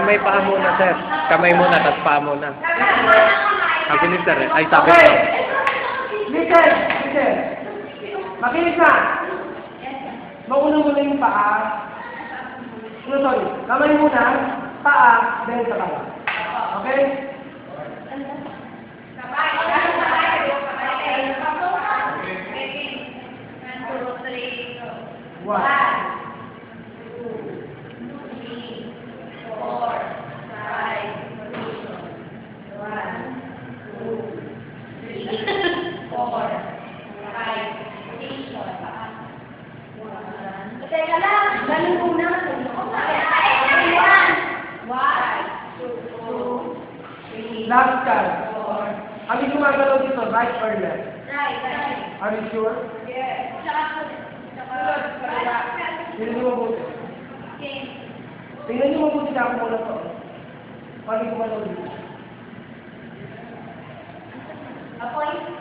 Kamay paa muna, sir. Kamay muna, tapos paa muna. Sabi ni sir, ay sabi Okay. ko. Listen, listen. Makinig ka. Mauna muna yung paa. No, sorry. Kamay muna, paa, then sa paa. Okay? One. Teka lang, galing muna. Last card. Ano yung gumagalaw dito? Right or left? Right. Are you sure? Yes. Tingnan niyo mabuti. Tingnan niyo mabuti na ako muna to. Paano yung gumagalaw dito? Apoy.